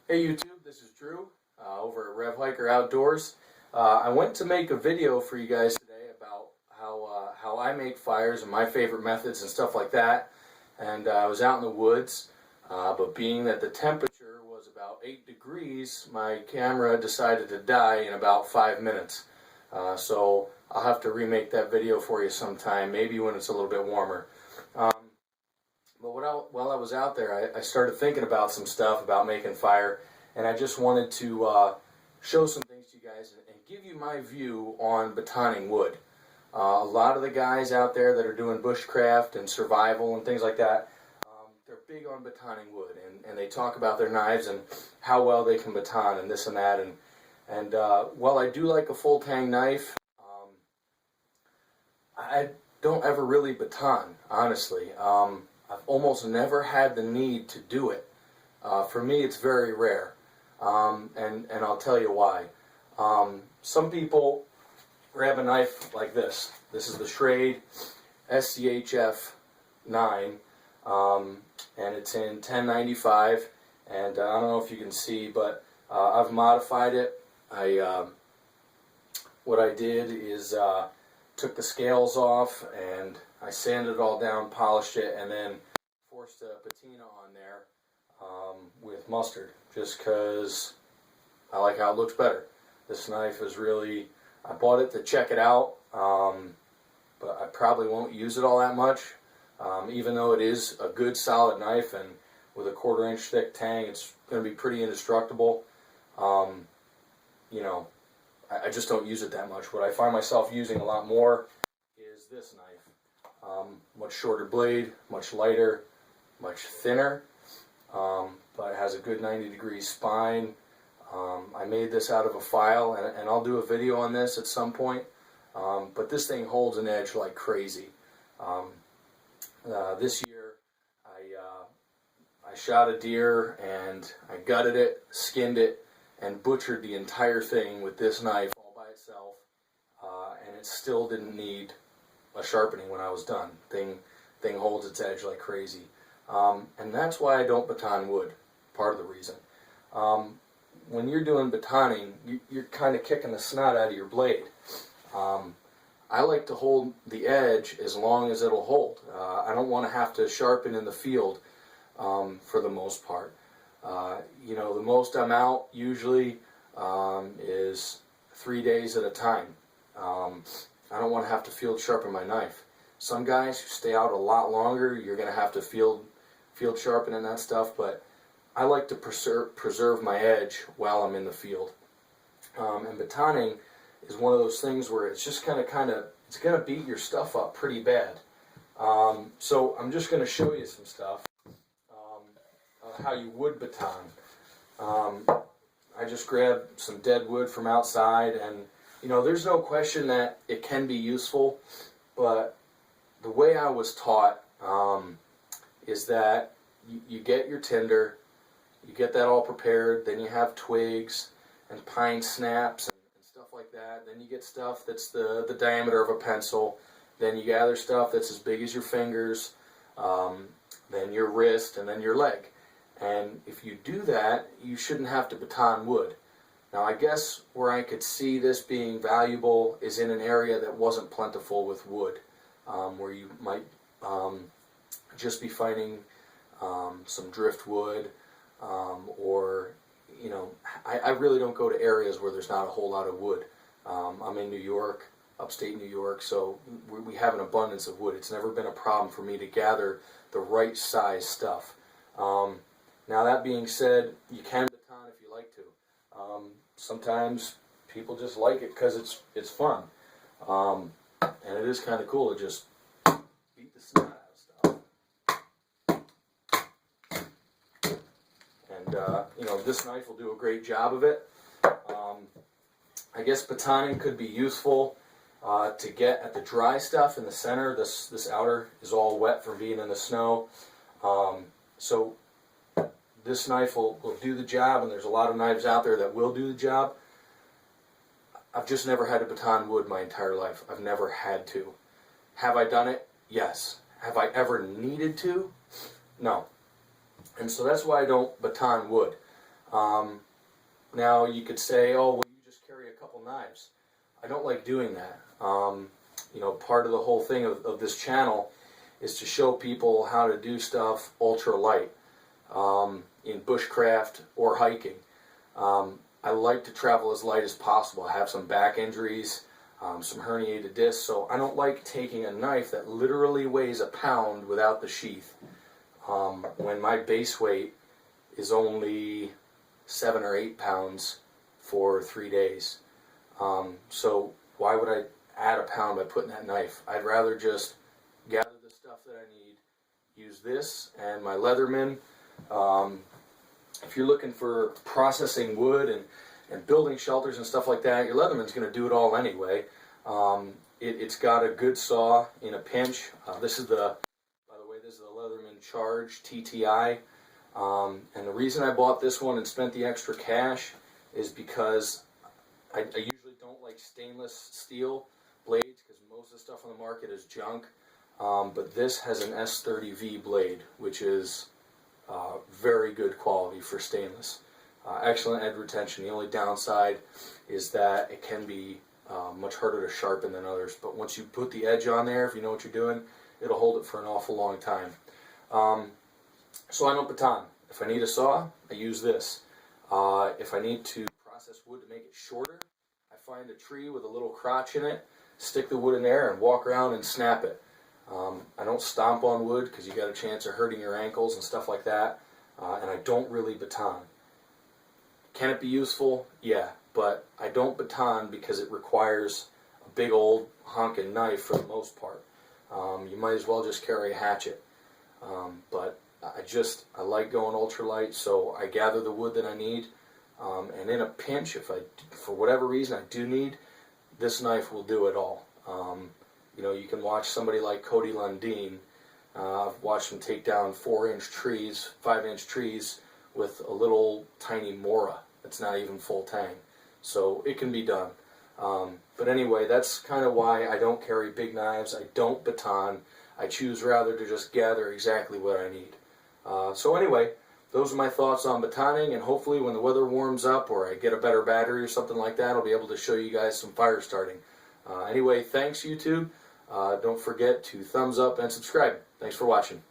Hey YouTube, this is Drew over at Rev Hiker Outdoors. I went to make a video for you guys today about how I make fires and my favorite methods and stuff like that. And I was out in the woods, but being that the temperature was about 8 degrees, my camera decided to die in about 5 minutes. So I'll have to remake that video for you sometime, maybe when it's a little bit warmer. But while I was out there, I started thinking about some stuff about making fire, and I just wanted to show some things to you guys and give you my view on batoning wood. A lot of the guys out there that are doing bushcraft and survival and things like that, they're big on batoning wood, and they talk about their knives and how well they can baton and this and that. And while I do like a full tang knife, I don't ever really baton, honestly. I've almost never had the need to do it. For me, it's very rare, and I'll tell you why. Some people grab a knife like this. This is the Schrade SCHF9, and it's in 1095. And I don't know if you can see, but I've modified it. What I did is took the scales off and I sanded it all down, polished it, and then forced a patina on there with mustard, just because I like how it looks better. This knife is really, I bought it to check it out, but I probably won't use it all that much, even though it is a good solid knife, and with a 1/4 inch thick tang, it's going to be pretty indestructible. You know, I just don't use it that much. What I find myself using a lot more is this knife. Much shorter blade, much lighter, much thinner, but it has a good 90-degree spine. I made this out of a file, and I'll do a video on this at some point, but this thing holds an edge like crazy. This year I shot a deer and I gutted it, skinned it, and butchered the entire thing with this knife all by itself, and it still didn't need a sharpening when I was done. Thing holds its edge like crazy, and that's why I don't baton wood. Part of the reason. When you're doing batoning, you're kind of kicking the snot out of your blade. I like to hold the edge as long as it'll hold. I don't want to have to sharpen in the field for the most part. You know, the most I'm out usually is 3 days at a time. I don't want to have to field sharpen my knife. Some guys who stay out a lot longer, you're going to have to field sharpen and that stuff, but I like to preserve my edge while I'm in the field. And batoning is one of those things where it's just kind of it's going to beat your stuff up pretty bad. So I'm just going to show you some stuff how you would baton. I just grabbed some dead wood from outside, and you know, there's no question that it can be useful, but the way I was taught is that you get your tinder, you get that all prepared, then you have twigs and pine snaps and stuff like that, then you get stuff that's the diameter of a pencil, then you gather stuff that's as big as your fingers, then your wrist, and then your leg. And if you do that, you shouldn't have to baton wood. Now, I guess where I could see this being valuable is in an area that wasn't plentiful with wood, where you might just be finding some driftwood, or, you know, I really don't go to areas where there's not a whole lot of wood. I'm in New York, upstate New York, so we have an abundance of wood. It's never been a problem for me to gather the right size stuff. Now, that being said, you can baton if you like to. Sometimes people just like it because it's fun, and it is kind of cool to just beat the snot out of stuff. And you know, this knife will do a great job of it. I guess batoning could be useful to get at the dry stuff in the center. This outer is all wet from being in the snow, so this knife will do the job, and there's a lot of knives out there that will do the job. I've just never had to baton wood my entire life. I've never had to. Have I done it? Yes. Have I ever needed to? No. And so that's why I don't baton wood. Now you could say, oh, well, you just carry a couple knives. I don't like doing that. You know, part of the whole thing of this channel is to show people how to do stuff ultra light in bushcraft or hiking. I like to travel as light as possible. I have some back injuries, some herniated discs, so I don't like taking a knife that literally weighs a pound without the sheath when my base weight is only 7 or 8 pounds for 3 days. So why would I add a pound by putting that knife? I'd rather just gather the stuff that I need, use this and my Leatherman. If you're looking for processing wood and building shelters and stuff like that, your Leatherman's going to do it all anyway. It's got a good saw in a pinch. By the way, this is the Leatherman Charge TTI. And the reason I bought this one and spent the extra cash is because I usually don't like stainless steel blades because most of the stuff on the market is junk. But this has an S30V blade, which is very good quality for stainless. Excellent edge retention. The only downside is that it can be much harder to sharpen than others. But once you put the edge on there, if you know what you're doing, it'll hold it for an awful long time. So I don't baton. If I need a saw, I use this. If I need to process wood to make it shorter, I find a tree with a little crotch in it, stick the wood in there, and walk around and snap it. I don't stomp on wood because you got a chance of hurting your ankles and stuff like that. And I don't really baton. Can it be useful? Yeah, but I don't baton because it requires a big old honking knife for the most part. You might as well just carry a hatchet. But I like going ultralight, so I gather the wood that I need. And in a pinch, if for whatever reason I do need, this knife will do it all. You know, you can watch somebody like Cody Lundeen. I've watched him take down 4-inch trees, 5-inch trees with a little tiny Mora that's not even full tang. So it can be done. But anyway, that's kind of why I don't carry big knives. I don't baton. I choose rather to just gather exactly what I need. So anyway, those are my thoughts on batoning, and hopefully when the weather warms up or I get a better battery or something like that, I'll be able to show you guys some fire starting. Anyway, thanks YouTube. Don't forget to thumbs up and subscribe. Thanks for watching.